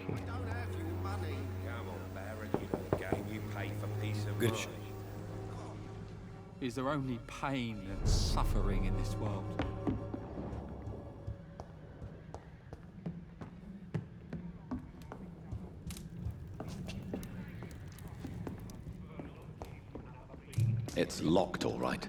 here. Don't have your money. Come on, Baron, you know the game. You pay for peace of Good. mind. Is there only pain and suffering in this world? It's locked, all right.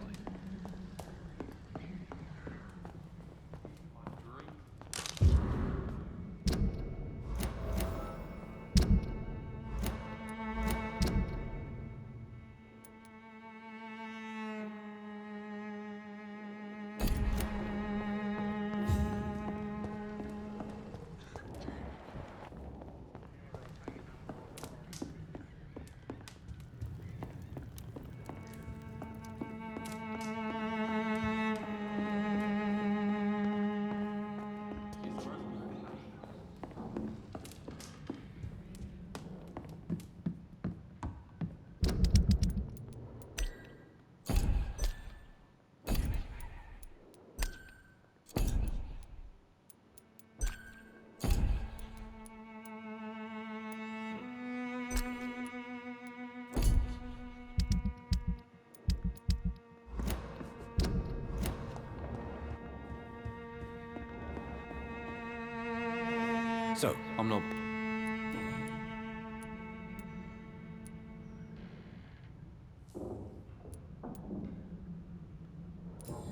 So, I'm not...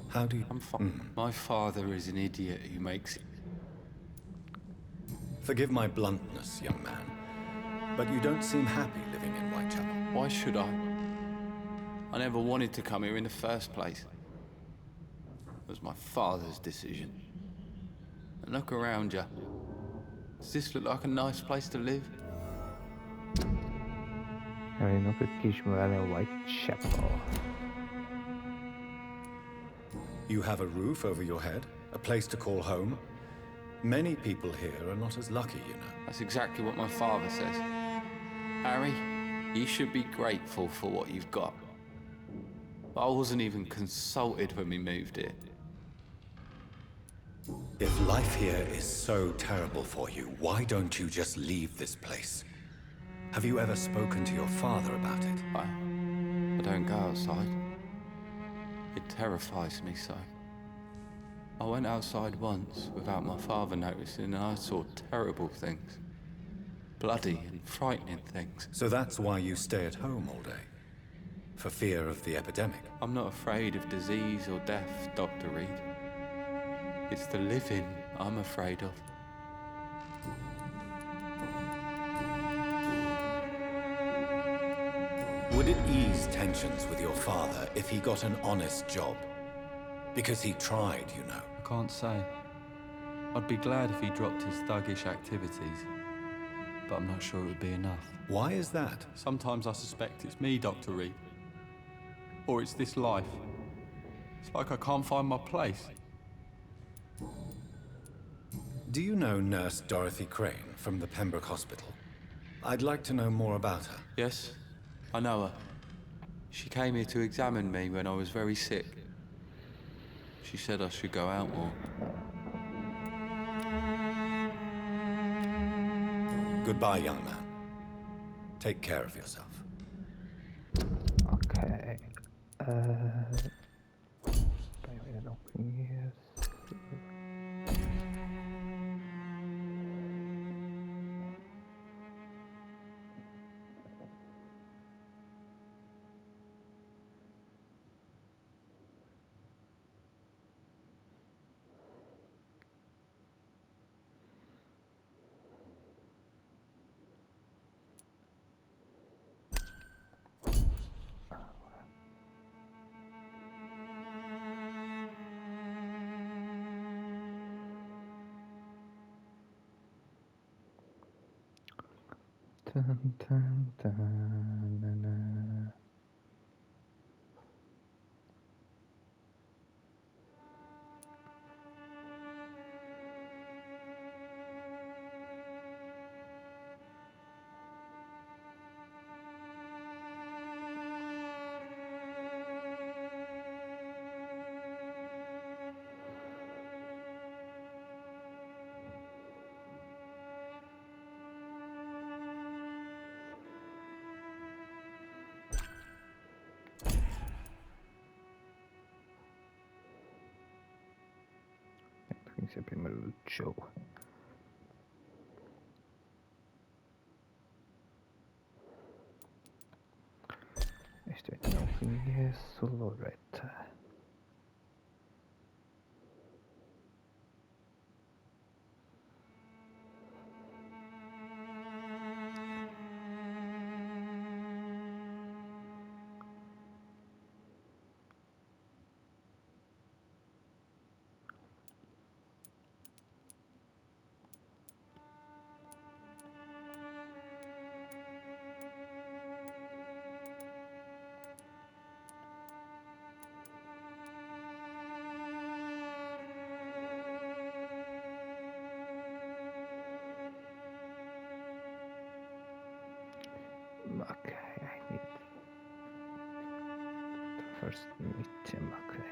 how do you... My father is an idiot who makes... Forgive my bluntness, young man, but you don't seem happy living in Whitechapel. Why should I? I never wanted to come here in the first place. It was my father's decision. And look around you. Does this look like a nice place to live? Járjanak egy kis vele Whitechapel. You have a roof over your head, a place to call home. Many people here are not as lucky, you know. That's exactly what my father says. Harry, you should be grateful for what you've got. But I wasn't even consulted when we moved here. If life here is so terrible for you, why don't you just leave this place? Have you ever spoken to your father about it? I don't go outside. It terrifies me so. I went outside once without my father noticing and I saw terrible things. Bloody and frightening things. So that's why you stay at home all day? For fear of the epidemic? I'm not afraid of disease or death, Dr. Reed. It's the living I'm afraid of. Would it ease tensions with your father if he got an honest job? Because he tried, you know. I can't say. I'd be glad if he dropped his thuggish activities, but I'm not sure it would be enough. Why is that? Sometimes I suspect it's me, Dr. Reed. Or it's this life. It's like I can't find my place. Do you know Nurse Dorothy Crane from the Pembroke Hospital? I'd like to know more about her. Yes, I know her. She came here to examine me when I was very sick. She said I should go out more. Goodbye, young man. Take care of yourself. Okay. Better open here. Dun, dun, dun, na, na. ese primer show. Este no es solo reta. Okay, I need first meet him. Okay.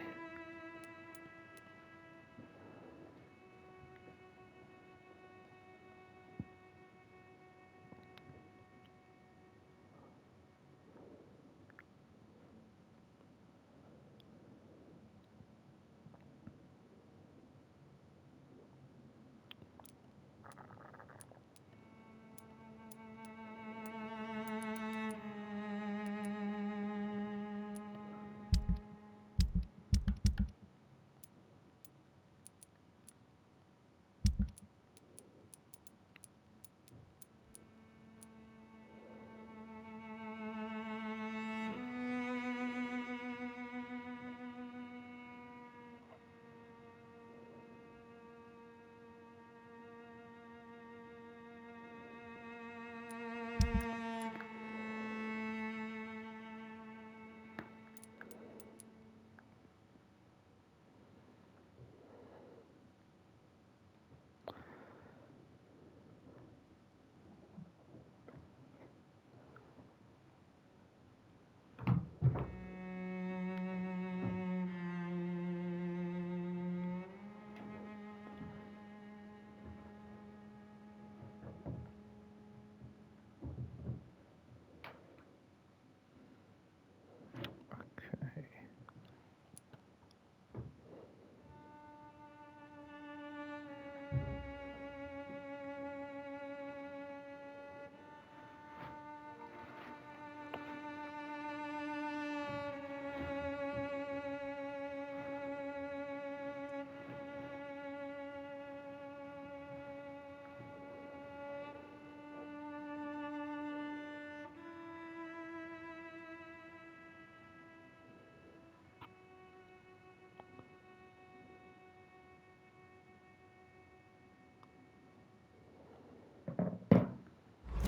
Okay.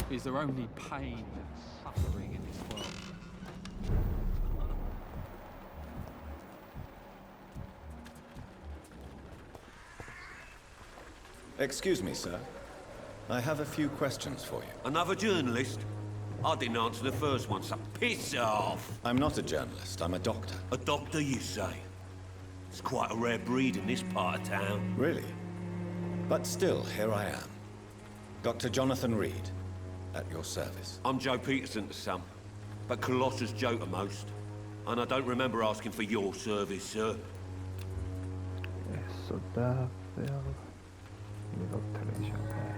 Is there only pain and suffering in this world? Excuse me, sir. I have a few questions for you. Another journalist? I didn't answer the first one, so piss off! I'm not a journalist, I'm a doctor. A doctor, you say? It's quite a rare breed in this part of town. Really? But still, here I am. Dr. Jonathan Reed, at your service. I'm Joe Peterson to some, but Colossus Joe to most. And I don't remember asking for your service, sir. Så där väl min observation där.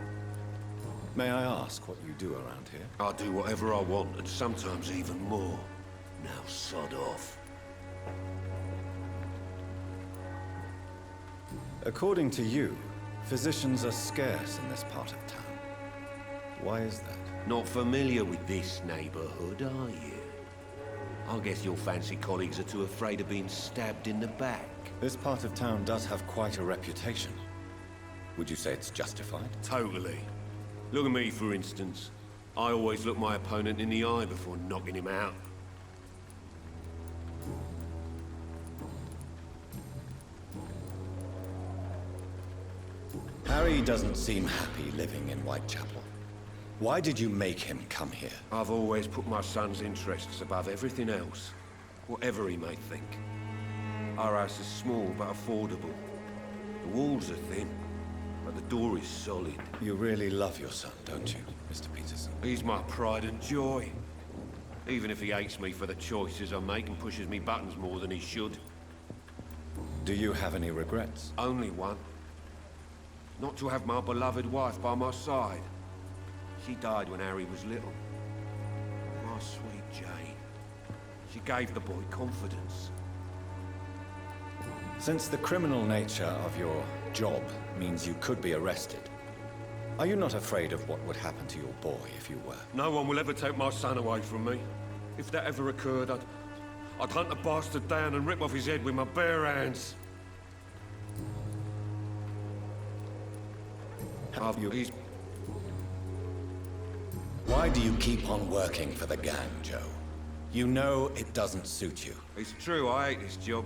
May I ask what you do around here? I do whatever I want, and sometimes even more. Now sod off. According to you, physicians are scarce in this part of town. Why is that? Not familiar with this neighborhood, are you? I guess your fancy colleagues are too afraid of being stabbed in the back. This part of town does have quite a reputation. Would you say it's justified? Totally. Look at me, for instance. I always look my opponent in the eye before knocking him out. Harry doesn't seem happy living in Whitechapel. Why did you make him come here? I've always put my son's interests above everything else, whatever he may think. Our house is small but affordable. The walls are thin, but the door is solid. You really love your son, don't you, Mr. Peterson? He's my pride and joy. Even if he hates me for the choices I make and pushes me buttons more than he should. Do you have any regrets? Only one. Not to have my beloved wife by my side. She died when Harry was little. My sweet Jane. She gave the boy confidence. Since the criminal nature of your job means you could be arrested, are you not afraid of what would happen to your boy if you were? No one will ever take my son away from me. If that ever occurred, I'd hunt the bastard down and rip off his head with my bare hands. Why do you keep on working for the gang, Joe? You know it doesn't suit you. It's true, I hate this job.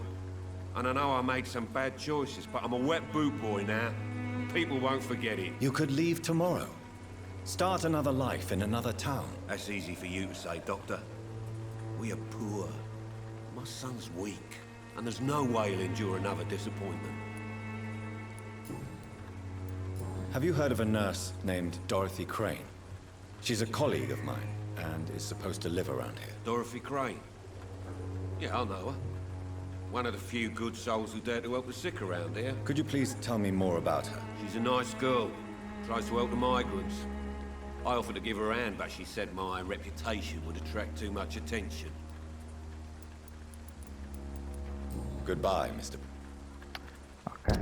And I know I made some bad choices, but I'm a wet boot boy now. People won't forget it. You could leave tomorrow. Start another life in another town. That's easy for you to say, Doctor. We are poor. My son's weak, and there's no way he'll endure another disappointment. Have you heard of a nurse named Dorothy Crane? She's a colleague of mine, and is supposed to live around here. Dorothy Crane? Yeah, I know her. One of the few good souls who dare to help the sick around here. Could you please tell me more about her? She's a nice girl. Tries to help the migrants. I offered to give her a hand, but she said my reputation would attract too much attention. Goodbye, Mr. Ok.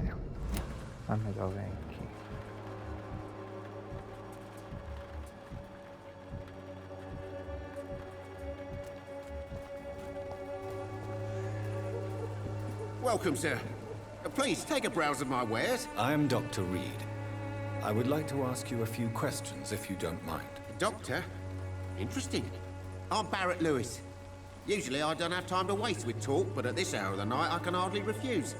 Ah, mas alguém aqui. Welcome, sir. Please, take a browse of my wares. I am Dr. Reed. I would like to ask you a few questions, if you don't mind. Doctor? Interesting. I'm Barrett Lewis. Usually I don't have time to waste with talk, but at this hour of the night I can hardly refuse.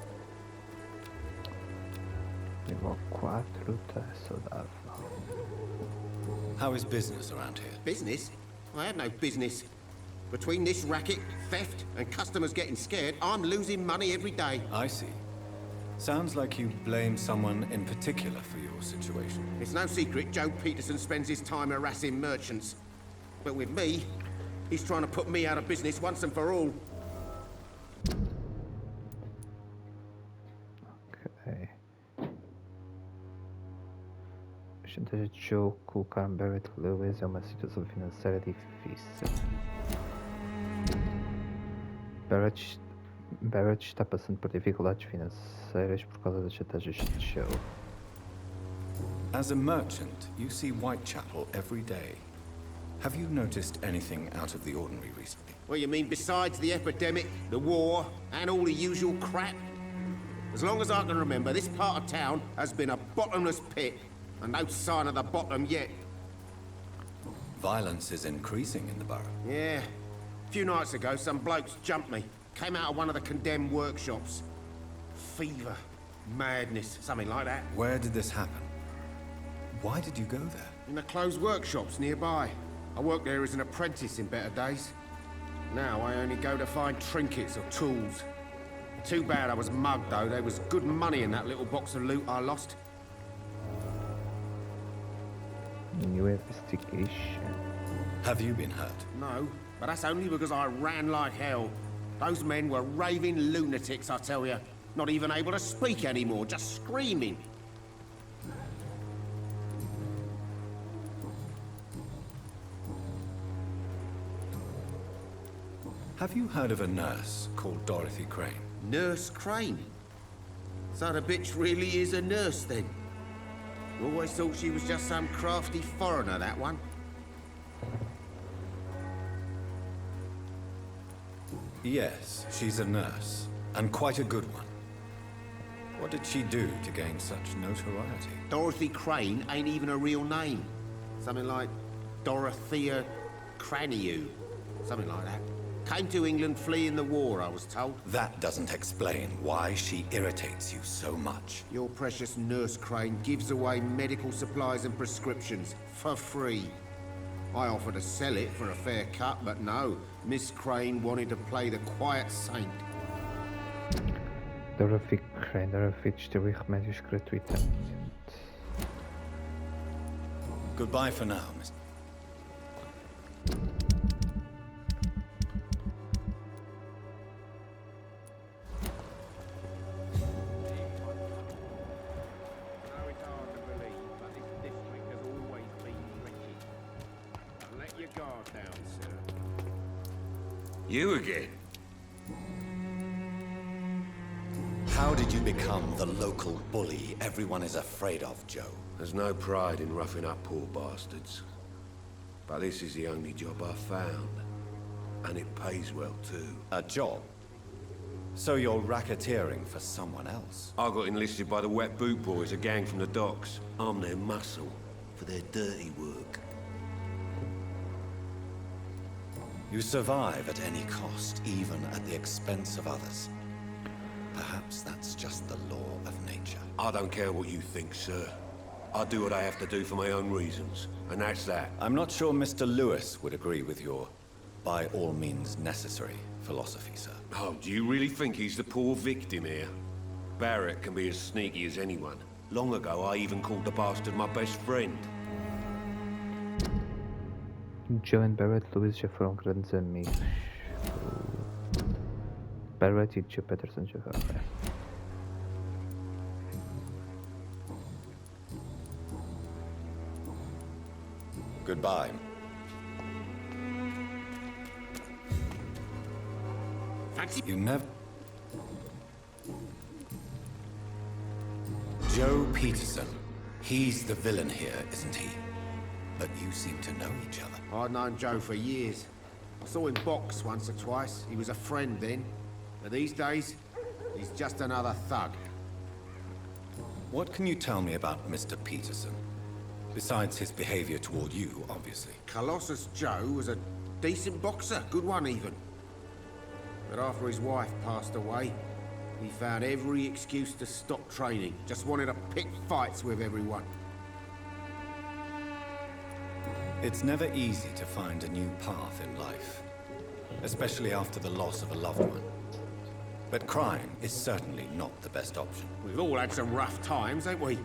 Nível 4 tá saudável. How is business around here? Business? I have no business. Between this racket, theft, and customers getting scared, I'm losing money every day. I see. Sounds like you blame someone in particular for your situation. It's no secret Joe Peterson spends his time harassing merchants. But with me, he's trying to put me out of business once and for all. Ok. A gente deixou colocar Barrett Lewis é uma situação financeira difícil. Barrett está passando por dificuldades financeiras por causa das estratégias de Joe. As a merchant, you see Whitechapel every day. Have you noticed anything out of the ordinary recently? Well, you mean besides the epidemic, the war, and all the usual crap? As long as I can remember, this part of town has been a bottomless pit, and no sign of the bottom yet. Violence is increasing in the borough. Yeah. A few nights ago, some blokes jumped me. Came out of one of the condemned workshops. Fever, madness, something like that. Where did this happen? Why did you go there? In the closed workshops nearby. I worked there as an apprentice in better days. Now I only go to find trinkets or tools. Too bad I was mugged, though. There was good money in that little box of loot I lost. New investigation. Have you been hurt? No, but that's only because I ran like hell. Those men were raving lunatics, I tell you. Not even able to speak anymore, just screaming. Have you heard of a nurse called Dorothy Crane? Nurse Crane? So the bitch really is a nurse, then? Always thought she was just some crafty foreigner, that one. Yes, she's a nurse, and quite a good one. What did she do to gain such notoriety? Dorothy Crane ain't even a real name. Something like Dorothea Craniu. Something like that. Came to England fleeing the war, I was told. That doesn't explain why she irritates you so much. Your precious Nurse Crane gives away medical supplies and prescriptions for free. I offered to sell it for a fair cut, but no. Miss Crane wanted to play the quiet saint. Dorothy Crane, Dorothy distribui remédios gratuitamente. Goodbye for now, Miss. your guard down, sir. You again? How did you become the local bully everyone is afraid of, Joe? There's no pride in roughing up poor bastards. But this is the only job I've found. And it pays well, too. A job? So you're racketeering for someone else? I got enlisted by the Wet Boot Boys, a gang from the docks. I'm their muscle for their dirty work. You survive at any cost, even at the expense of others. Perhaps that's just the law of nature. I don't care what you think, sir. I do what I have to do for my own reasons, and that's that. I'm not sure Mr. Lewis would agree with your by all means necessary philosophy, sir. Oh, do you really think he's the poor victim here? Barrett can be as sneaky as anyone. Long ago, I even called the bastard my best friend. Joe and Barrett Lewis się mi. Barrett i Joe Peterson się okay. Goodbye. Fancy You never... Joe Peterson. He's the villain here, isn't he? But you seem to know each other. I'd known Joe for years. I saw him box once or twice. He was a friend then. But these days, he's just another thug. What can you tell me about Mr. Peterson? Besides his behavior toward you, obviously. Colossus Joe was a decent boxer, good one even. But after his wife passed away, he found every excuse to stop training. Just wanted to pick fights with everyone. It's never easy to find a new path in life, especially after the loss of a loved one. But crime is certainly not the best option. We've all had some rough times, ain't we?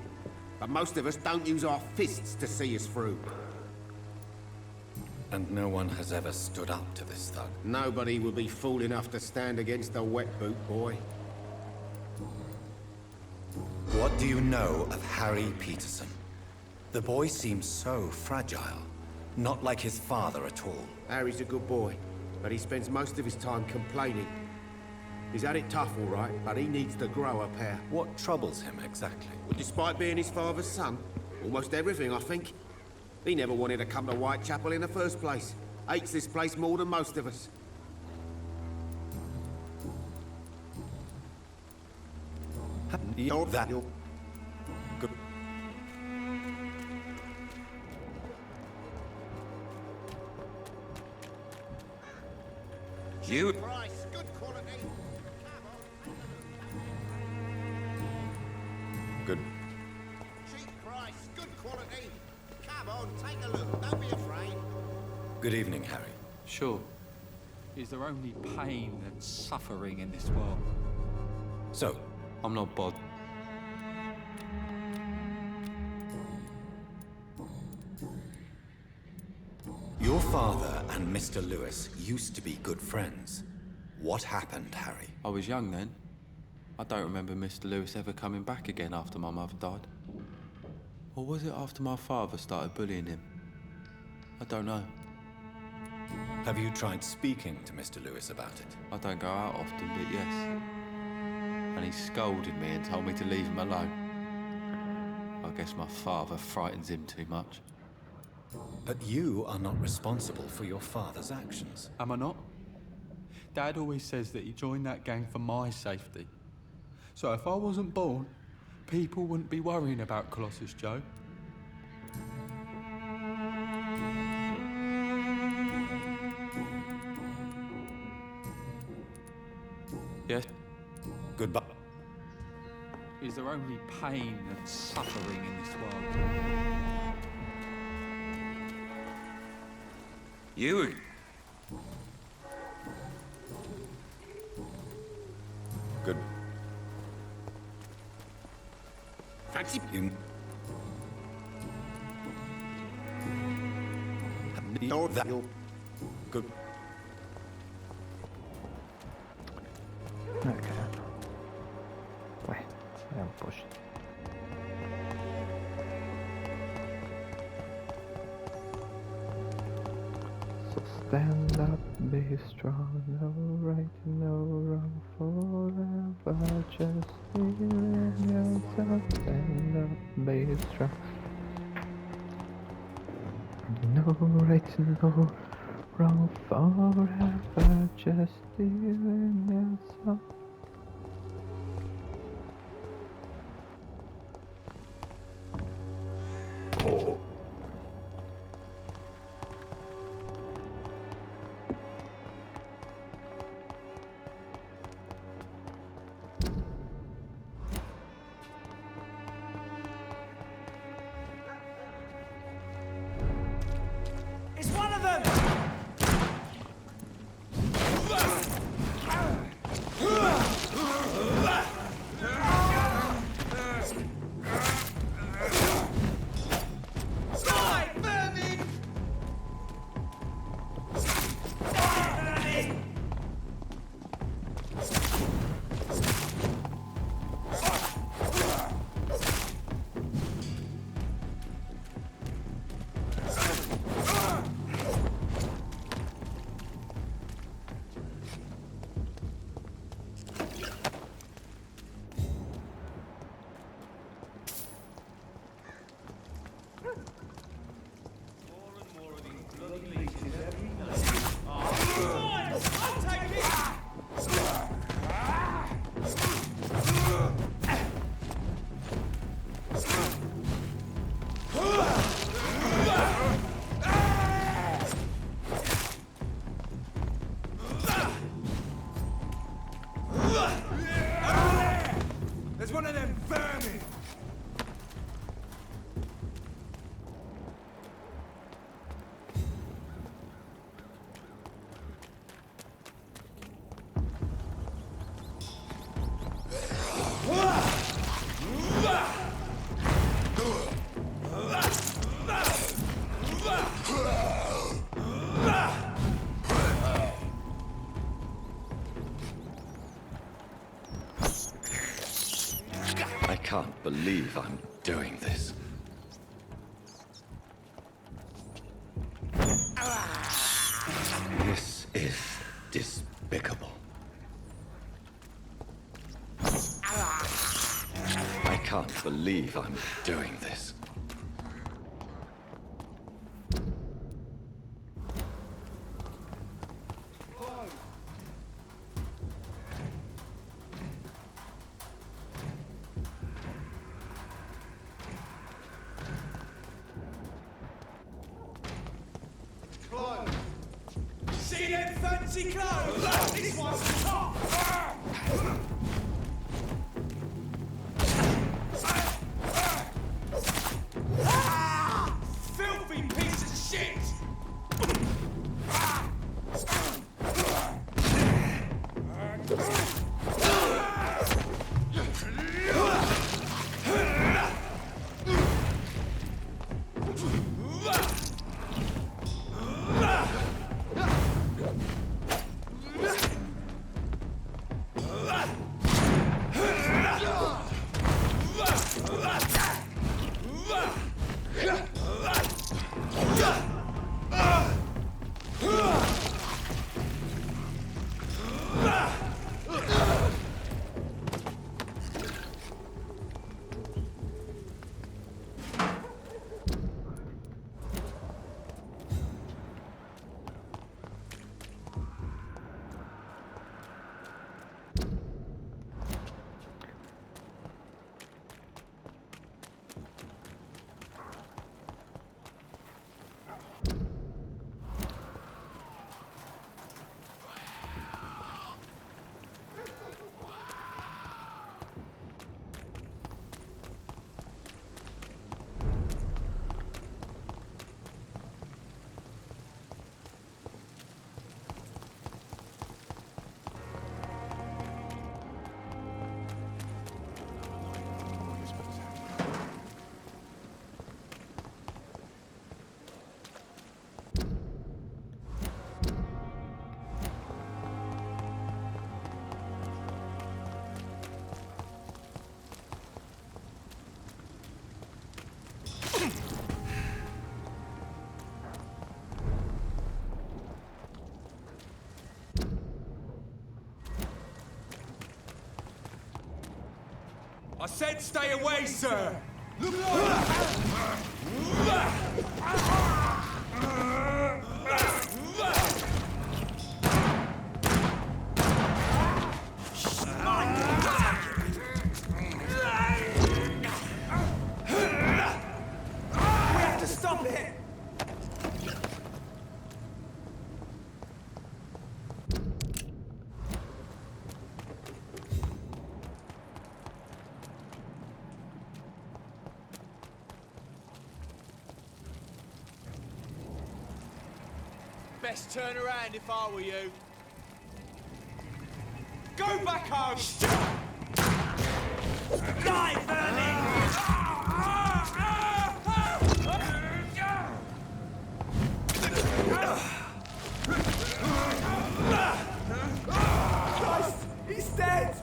But most of us don't use our fists to see us through. And no one has ever stood up to this thug. Nobody would be fool enough to stand against a wet boot boy. What do you know of Harry Peterson? The boy seems so fragile, not like his father at all. Harry's a good boy, but he spends most of his time complaining. He's had it tough, all right, but he needs to grow a pair. What troubles him exactly? Well, despite being his father's son, almost everything, I think. He never wanted to come to Whitechapel in the first place. Hates this place more than most of us. That... Good. You... Price, good quality. Good. Cheap price, good quality. Come on, take a look. Don't be afraid. Good evening, Harry. Sure. Is there only pain and suffering in this world? So, I'm not bothered. your father and Mr. Lewis used to be good friends. What happened, Harry? I was young then. I don't remember Mr. Lewis ever coming back again after my mother died. Or was it after my father started bullying him? I don't know. Have you tried speaking to Mr. Lewis about it? I don't go out often, but yes. And he scolded me and told me to leave him alone. I guess my father frightens him too much. But you are not responsible for your father's actions. Am I not? Dad always says that he joined that gang for my safety. So if I wasn't born, people wouldn't be worrying about Colossus Joe. Yes? Goodbye. Is there only pain and suffering in this world? You... Good. Fancy You... that. Good. Okay. Ouais, c'est un poche. Stand up, be strong, no right, no wrong, forever just feeling yourself. Stand up, be strong, no right, no wrong, forever just feeling yourself. It's one of them! Die, vermin! There's one of them vermin! I can't believe I'm doing this. This is despicable. I can't believe I'm doing this. See them fancy clothes? This one's top! Ah! Filthy piece of shit! said stay away, sir! We have to stop it! Best turn around if I were you. Go back home! Die, Christ! He's dead!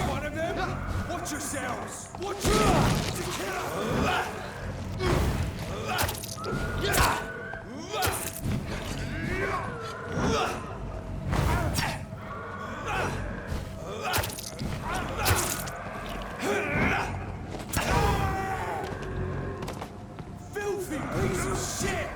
One of them? Watch yourselves! Watch filthy piece of shit!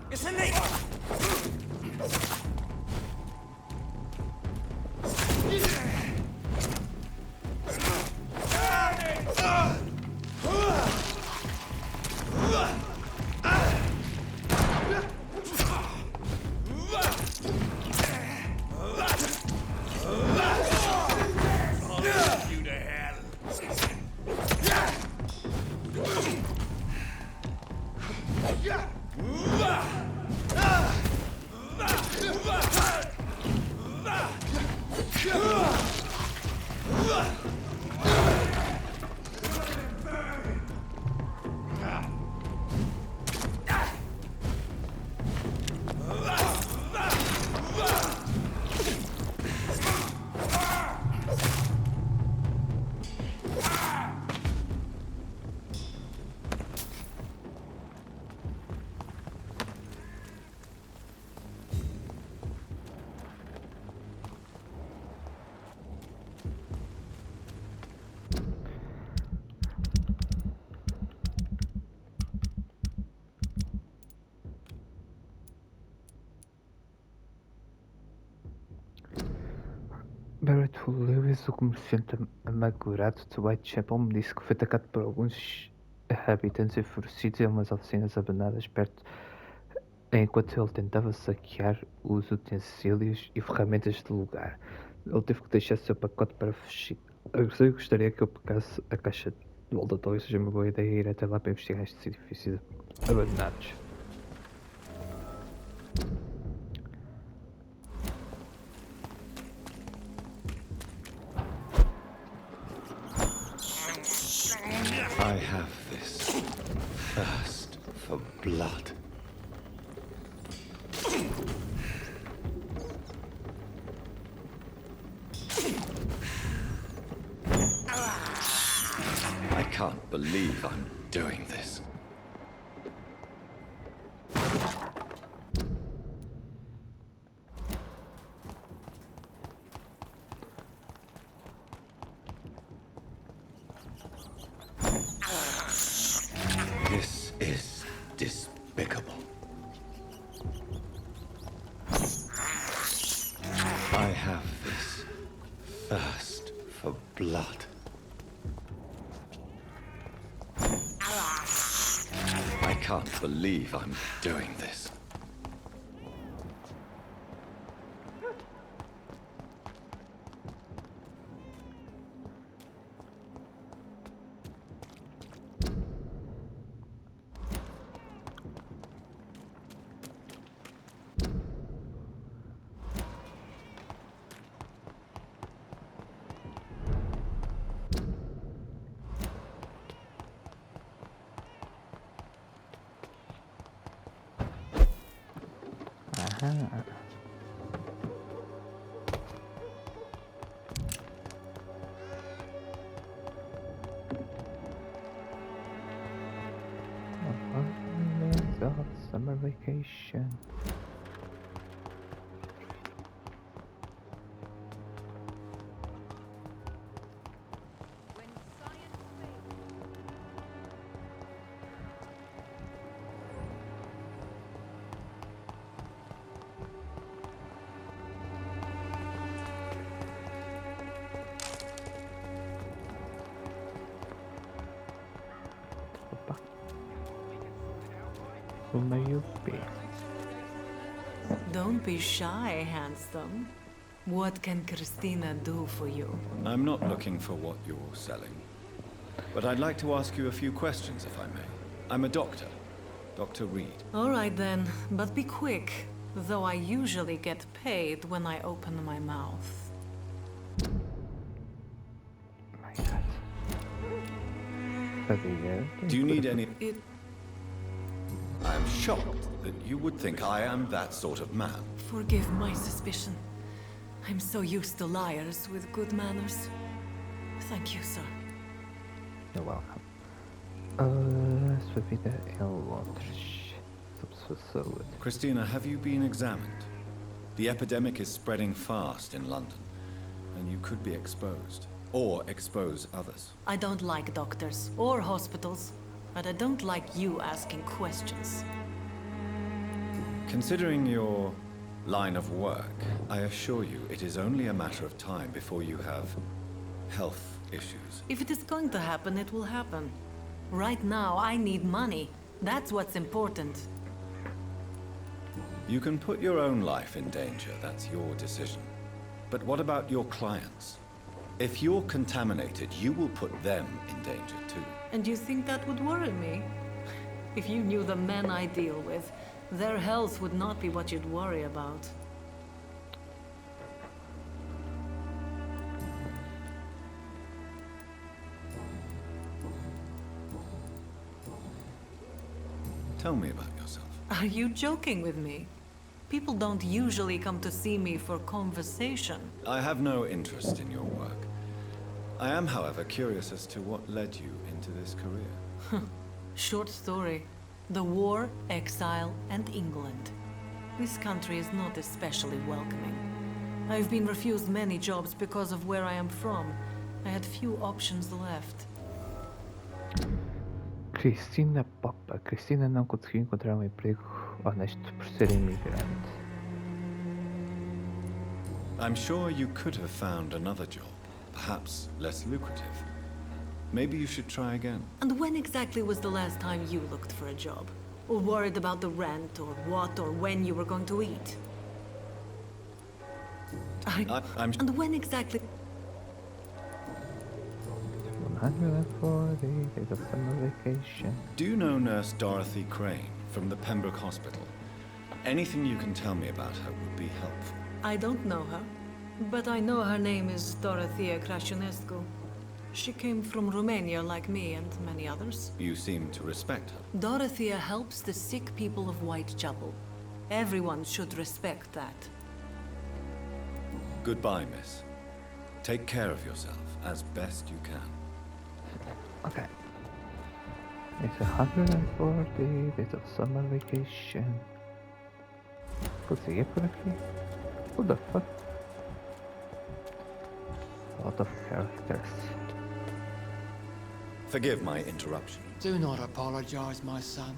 It's a leak! Barrett Lewis, o comerciante amargurado de Whitechapel, me disse que foi atacado por alguns habitantes enfurecidos em umas oficinas abandonadas perto, enquanto ele tentava saquear os utensílios e ferramentas do lugar. Ele teve que deixar seu pacote para fugir. Eu gostaria que eu pegasse a caixa de volta. Talvez seja uma boa ideia ir até lá para investigar estes edifícios abandonados. I have this thirst for blood. I can't believe I'm doing this. This is despicable. I have this thirst for blood. I can't believe I'm doing this. Aha. Summer vacation. Opa. Who may you be? Don't be shy, handsome. What can Christina do for you? I'm not looking for what you're selling. But I'd like to ask you a few questions, if I may. I'm a doctor. Dr. Reed. All right then, but be quick. Though I usually get paid when I open my mouth. My God. Do you need any... It... I'm shocked that you would think I am that sort of man. Forgive my suspicion. I'm so used to liars with good manners. Thank you, sir. You're welcome. Sua vida em Londres. Sobre sua saúde. Christina, have you been examined? The epidemic is spreading fast in London, and you could be exposed. Or expose others. I don't like doctors or hospitals, but I don't like you asking questions. Considering your line of work, I assure you it is only a matter of time before you have health issues. If it is going to happen, it will happen. Right now, I need money. That's what's important. You can put your own life in danger, that's your decision. But what about your clients? If you're contaminated, you will put them in danger too. And you think that would worry me? If you knew the men I deal with, their health would not be what you'd worry about. Tell me about yourself. Are you joking with me? People don't usually come to see me for conversation. I have no interest in your work. I am, however, curious as to what led you into this career. Short story. The war, exile, and England. This country is not especially welcoming. I've been refused many jobs because of where I am from. I had few options left. Cristina Papa. Cristina não conseguiu encontrar um emprego honesto por ser imigrante. I'm sure you could have found another job, perhaps less lucrative. Maybe you should try again. And when exactly was the last time you looked for a job? Or worried about the rent, or what, or when you were going to eat? And when exactly... 140 days of summer vacation. Do you know Nurse Dorothy Crane from the Pembroke Hospital? Anything you can tell me about her would be helpful. I don't know her, but I know her name is Dorothea Crăciunescu. She came from Romania like me and many others. You seem to respect her. Dorothea helps the sick people of Whitechapel. Everyone should respect that. Goodbye, miss. Take care of yourself as best you can. Okay. It's 140 days of summer vacation. Consegui por aqui. What the fuck? A lot of characters. Forgive my interruption. Do not apologize, my son.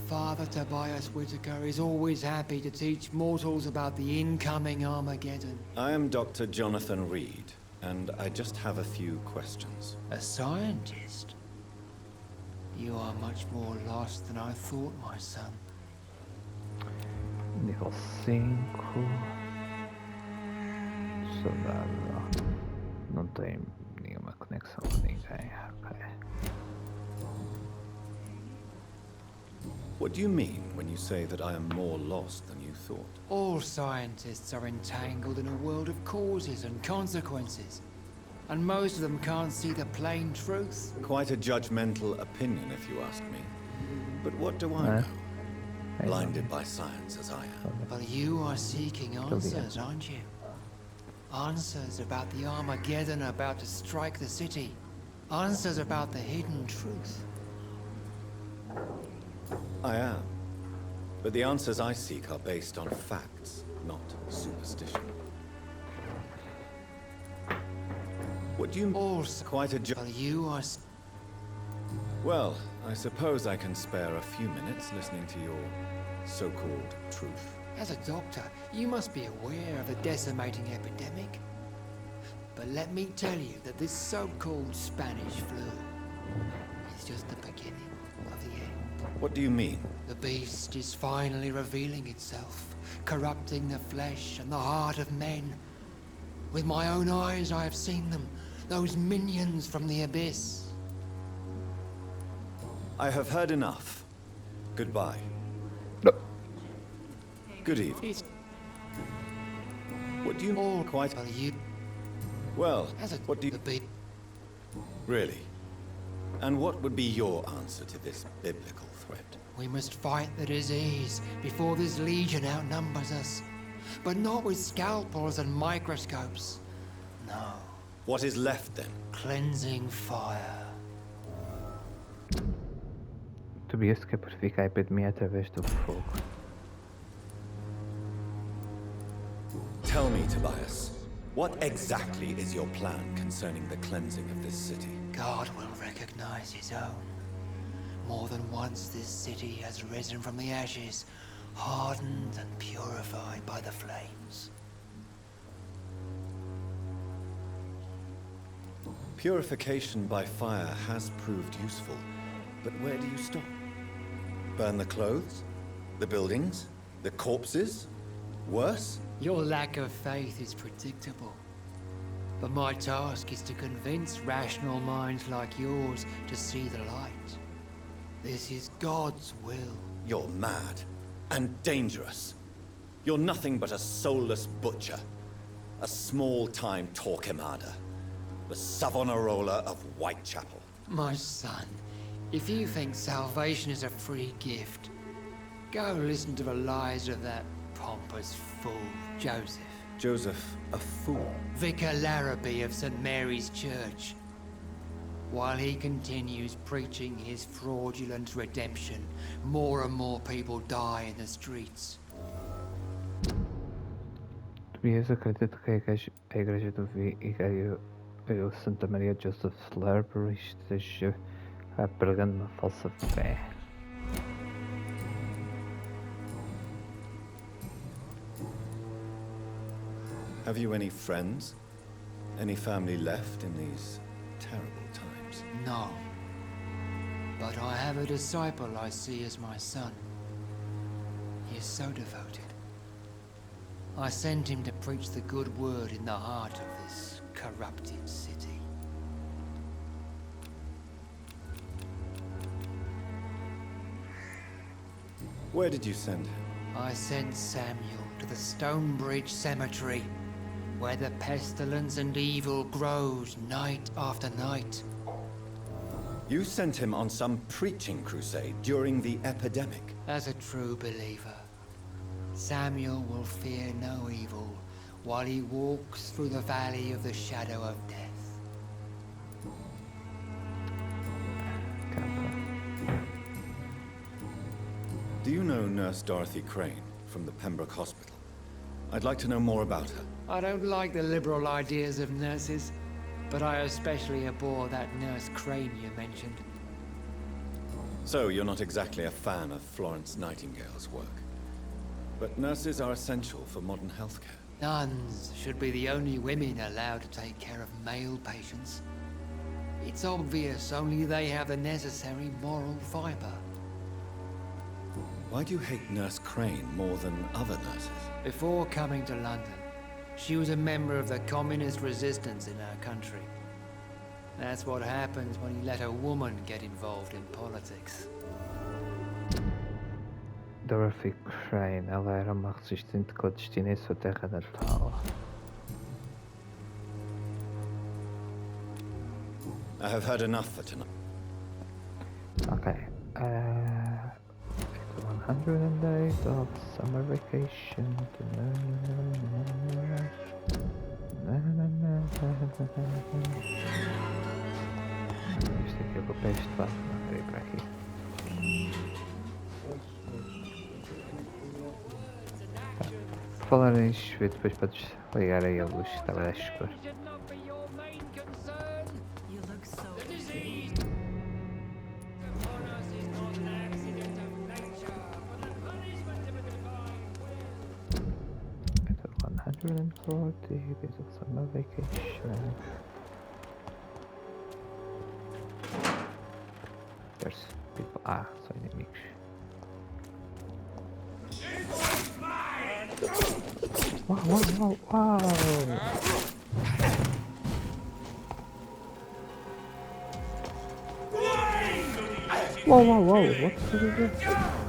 Father Tobias Whitaker is always happy to teach mortals about the incoming Armageddon. I am Dr. Jonathan Reed, and I just have a few questions. A scientist? You are much more lost than I thought, my son. Nível 5. Soldado. Não tem nenhuma conexão com ninguém. Ok. What do you mean when you say that I am more lost than you thought? All scientists are entangled in a world of causes and consequences. And most of them can't see the plain truth. Quite a judgmental opinion, if you ask me. But what do I know? Blinded by science as I am. But you are seeking answers, aren't you? Answers about the Armageddon about to strike the city. Answers about the hidden truth. I am. But the answers I seek are based on facts, not superstition. What do you mean? Quite a But you are... Well, I suppose I can spare a few minutes listening to your so-called truth. As a doctor, you must be aware of the decimating epidemic. But let me tell you that this so-called Spanish flu is just the beginning of the end. What do you mean? The beast is finally revealing itself, corrupting the flesh and the heart of men. With my own eyes I have seen them, those minions from the abyss. I have heard enough. Goodbye. Good evening. What do you all quite... Well, you... Well, As a... what do you... Really? And what would be your answer to this biblical threat? We must fight the disease before this legion outnumbers us. But not with scalpels and microscopes. No. What is left then? Cleansing fire. Tobias quer purificar a epidemia através do fogo. Tell me, Tobias, what exactly is your plan concerning the cleansing of this city? God will recognize his own. More than once this city has risen from the ashes, hardened and purified by the flames. Purification by fire has proved useful, but where do you stop? Burn the clothes? The buildings? The corpses? Worse? Your lack of faith is predictable. But my task is to convince rational minds like yours to see the light. This is God's will. You're mad and dangerous. You're nothing but a soulless butcher. A small-time Torquemada. The Savonarola of Whitechapel. My son, If you think salvation is a free gift, go listen to the lies of that pompous fool, Joseph. Joseph, a fool? Vicar Larrabee of St. Mary's Church. While he continues preaching his fraudulent redemption, more and more people die in the streets. Tobias acredita que a igreja do Vigário Santa Maria Joseph Larrabee esteja pregando uma falsa fé. Have you any friends? Any family left in these terrible times? No. But I have a disciple I see as my son. He is so devoted. I sent him to preach the good word in the heart of this corrupted city. Where did you send him? I sent Samuel to the Stonebridge Cemetery, where the pestilence and evil grows night after night. You sent him on some preaching crusade during the epidemic. As a true believer, Samuel will fear no evil while he walks through the valley of the shadow of death. Do you know Nurse Dorothy Crane from the Pembroke Hospital? I'd like to know more about her. I don't like the liberal ideas of nurses, but I especially abhor that Nurse Crane you mentioned. So, you're not exactly a fan of Florence Nightingale's work. But nurses are essential for modern healthcare. Nuns should be the only women allowed to take care of male patients. It's obvious only they have the necessary moral fiber. Why do you hate Nurse Crane more than other nurses? Before coming to London, she was a member of the communist resistance in our country. That's what happens when you let a woman get involved in politics. Dorothy Crane, ela era uma resistente clandestina em sua terra natal. I have heard enough for tonight. Okay. 100 days of summer vacation. Isto aqui eu vou para este lado, não quero ir para aqui. Falar em chover, depois podes ligar aí a luz que estava a escuro. You look so 140 days of summer vacation. There's people. Ah, são inimigos. Wow, wow, wow, wow! Whoa, whoa, whoa! What's this?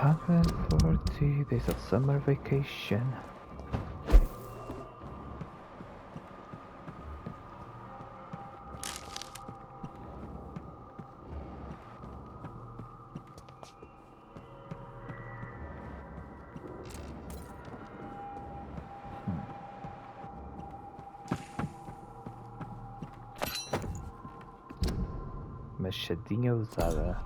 140 days of summer vacation. Machadinha usada.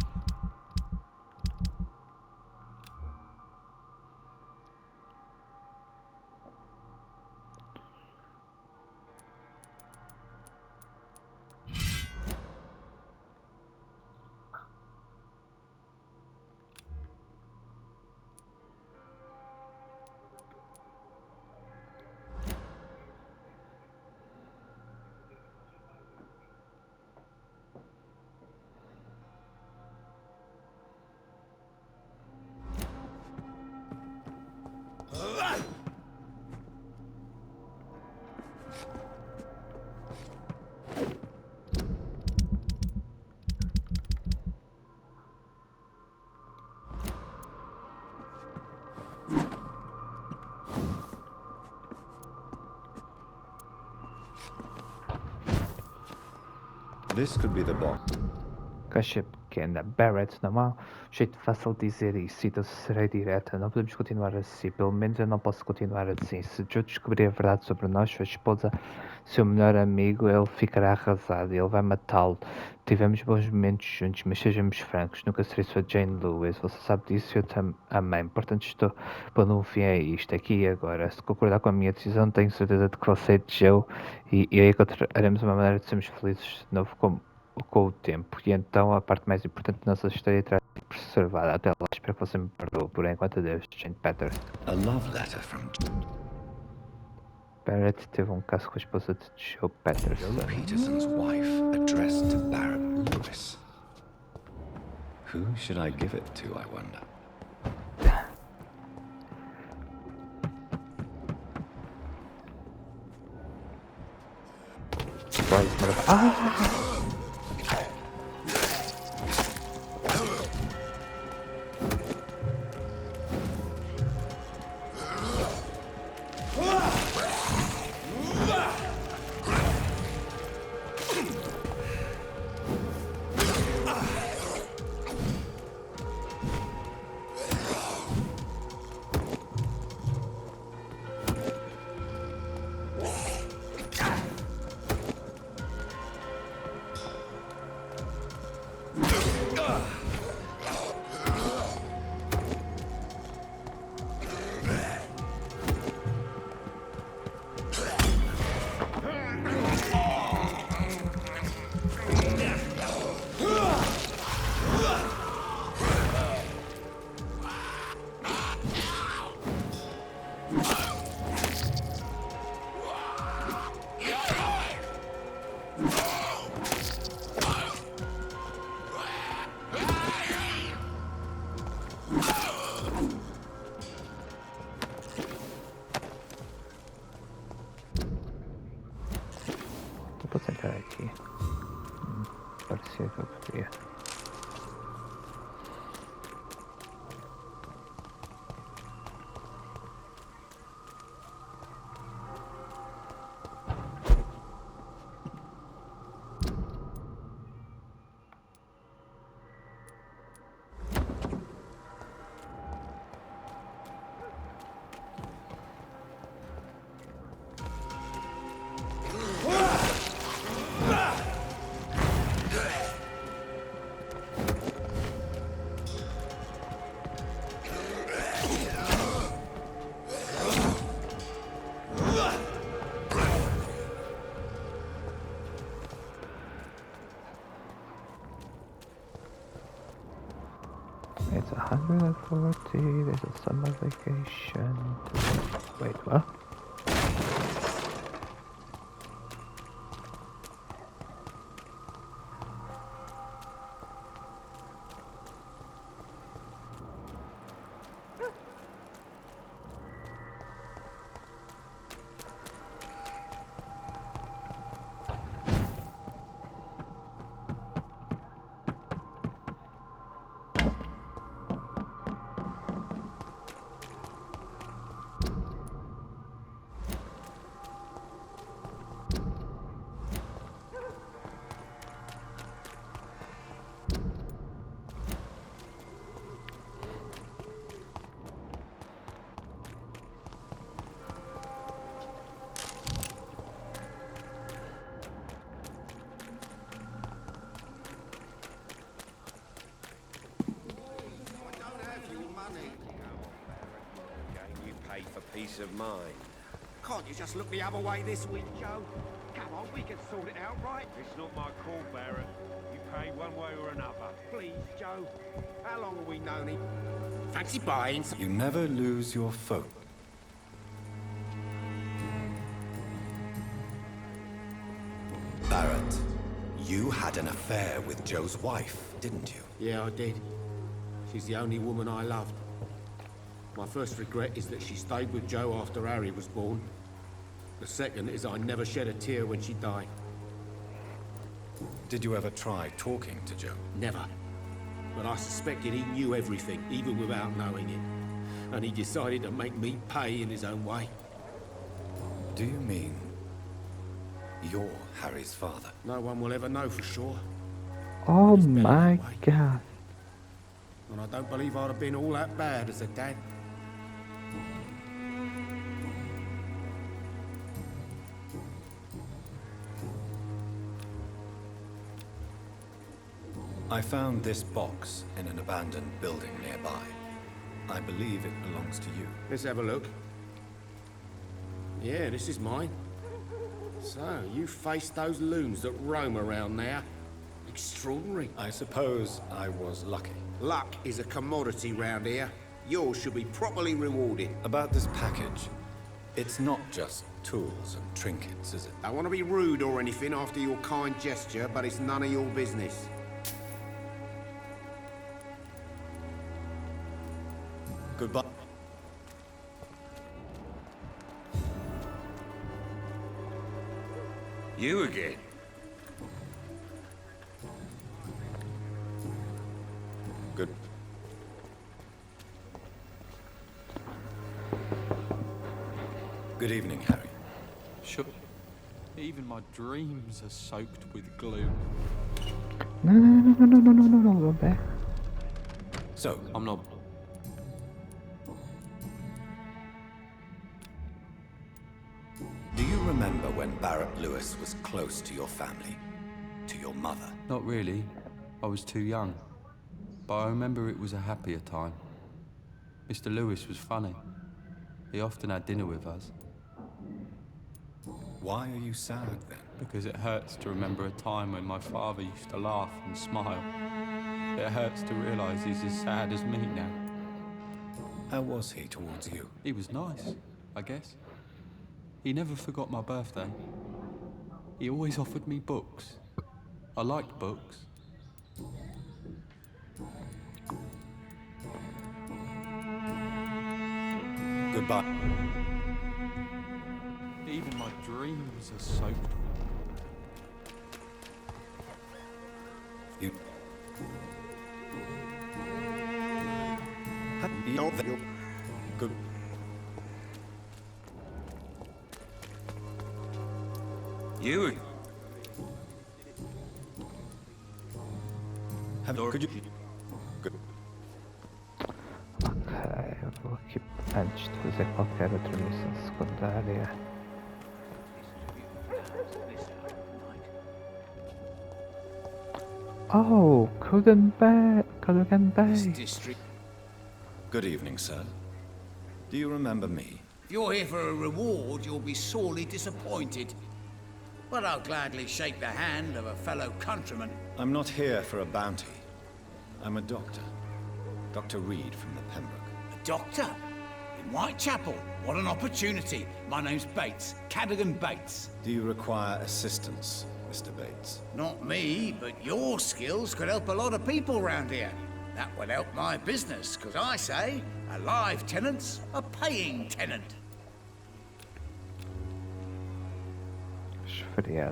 This could be the box. Caixa pequena. Barrett, não há um jeito fácil de dizer isso, então serei direta. Não podemos continuar assim. Pelo menos eu não posso continuar assim. Se Joe descobrir a verdade sobre nós, sua esposa, seu melhor amigo, ele ficará arrasado e ele vai matá-lo. Tivemos bons momentos juntos, mas sejamos francos, nunca serei sua Jane Lewis. Você sabe disso e eu também. Portanto, estou pondo um fim a isto, aqui e agora. Se concordar com a minha decisão, tenho certeza de que você e Joe e aí encontraremos uma maneira de sermos felizes de novo com o tempo. E então a parte mais importante da nossa história terá sido preservada. Até lá, espero que você me perdoe. Por enquanto, adeus, Jane Patterson. A love letter from Barrett teve um caso com a esposa de Joe Patterson. Joe Peterson's wife, addressed to Baron Lewis. Who should I give it to, I wonder? Vou sentar aqui. Parecia que eu podia. It's 140 days of summer vacation. Wait, what? peace of mind. Can't you just look the other way this week, Joe? Come on, we can sort it out, right? It's not my call, Barrett. You pay one way or another. Please, Joe. How long have we known him? Fancy buying some... You never lose your folk. Barrett, you had an affair with Joe's wife, didn't you? Yeah, I did. She's the only woman I loved. My first regret is that she stayed with Joe after Harry was born. The second is I never shed a tear when she died. Did you ever try talking to Joe? Never. But I suspected he knew everything, even without knowing it. And he decided to make me pay in his own way. Do you mean you're Harry's father? No one will ever know for sure. Oh It's better my that way. god. And I don't believe I'd have been all that bad as a dad. I found this box in an abandoned building nearby. I believe it belongs to you. Let's have a look. Yeah, this is mine. So, you faced those loons that roam around there. Extraordinary. I suppose I was lucky. Luck is a commodity round here. Yours should be properly rewarded. About this package, it's not just tools and trinkets, is it? I want to be rude or anything after your kind gesture, but it's none of your business. Goodbye. You again? Good. Good evening, Harry. Sure. Even my dreams are soaked with gloom. No, no, no, no, no, no, no, no, Vampyr. So, I'm not... do you remember when Barrett Lewis was close to your family? To your mother? Not really. I was too young. But I remember it was a happier time. Mr. Lewis was funny. He often had dinner with us. Why are you sad then? Because it hurts to remember a time when my father used to laugh and smile. It hurts to realise he's as sad as me now. How was he towards you? He was nice, I guess. He never forgot my birthday. He always offered me books. I liked books. Goodbye. Even my dreams are soaked. You... Good. You again? Could you... Good. Ok, eu vou aqui antes de fazer qualquer outra missão secundária. Oh, Cullen Bay. Good evening, sir. Do you remember me? If you're here for a reward, you'll be sorely disappointed. But I'll gladly shake the hand of a fellow countryman. I'm not here for a bounty. I'm a doctor. Dr. Reed from the Pembroke. A doctor? In Whitechapel? What an opportunity. My name's Bates. Cadogan Bates. Do you require assistance, Mr. Bates? Not me, but your skills could help a lot of people round here. That would help my business, because I say, a live tenant's a paying tenant.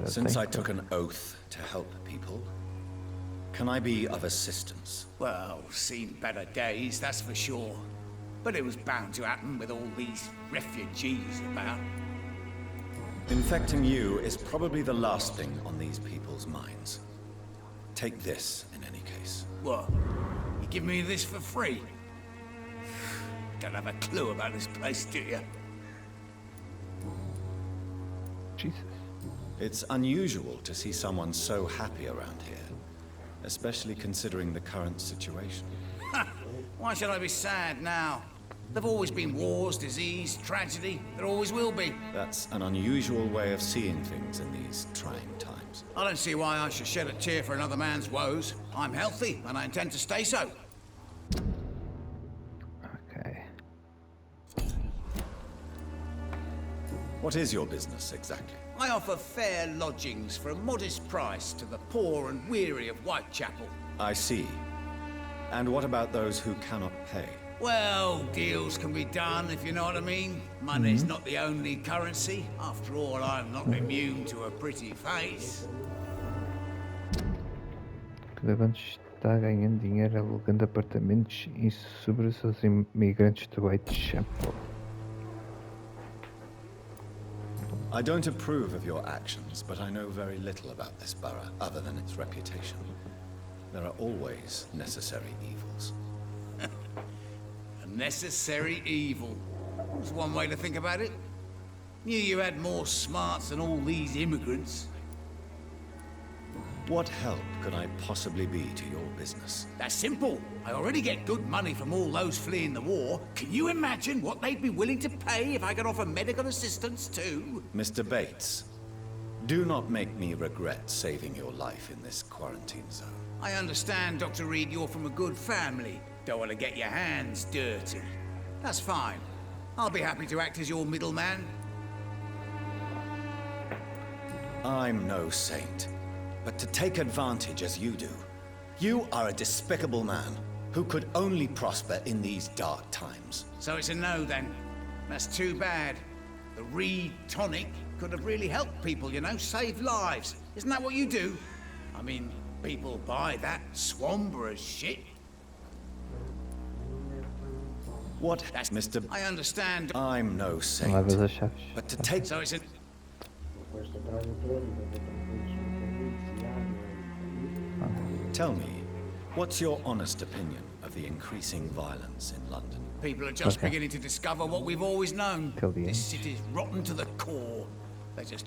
Since I took an oath to help people, can I be of assistance? Well, seen better days, that's for sure. But it was bound to happen with all these refugees about. Infecting you is probably the last thing on these people's minds. Take this, in any case. What? You give me this for free? Don't have a clue about this place, do you? Jesus. It's unusual to see someone so happy around here, especially considering the current situation. Why should I be sad now? There've always been wars, disease, tragedy. There always will be. That's an unusual way of seeing things in these trying times. I don't see why I should shed a tear for another man's woes. I'm healthy, and I intend to stay so. Okay. What is your business exactly? I offer fair lodgings for a modest price to the poor and weary of Whitechapel. I see. And what about those who cannot pay? Well, deals can be done, if you know what I mean. Money's not the only currency. After all, I'm not immune to a pretty face. Cleveland está ganhando dinheiro alugando apartamentos insubros aos imigrantes de Whitechapel. I don't approve of your actions, but I know very little about this borough other than its reputation. There are always necessary evils. A necessary evil. That's one way to think about it. Knew you had more smarts than all these immigrants. What help could I possibly be to your business? That's simple. I already get good money from all those fleeing the war. Can you imagine what they'd be willing to pay if I could offer medical assistance too? Mr. Bates, do not make me regret saving your life in this quarantine zone. I understand, Dr. Reed, you're from a good family. Don't want to get your hands dirty. That's fine. I'll be happy to act as your middleman. I'm no saint, but to take advantage as you do, you are a despicable man who could only prosper in these dark times. So it's a no then. That's too bad. The Reed tonic could have really helped people, you know, saved lives. Isn't that what you do? I mean, people buy that Swamborous shit. What? That's Mr. I understand. I'm no saint, Levas as chaves. but to take... So it's a... Tell me, what's your honest opinion of the increasing violence in London? People are just beginning to discover what we've always known. Till the This end. city's rotten to the core. They just took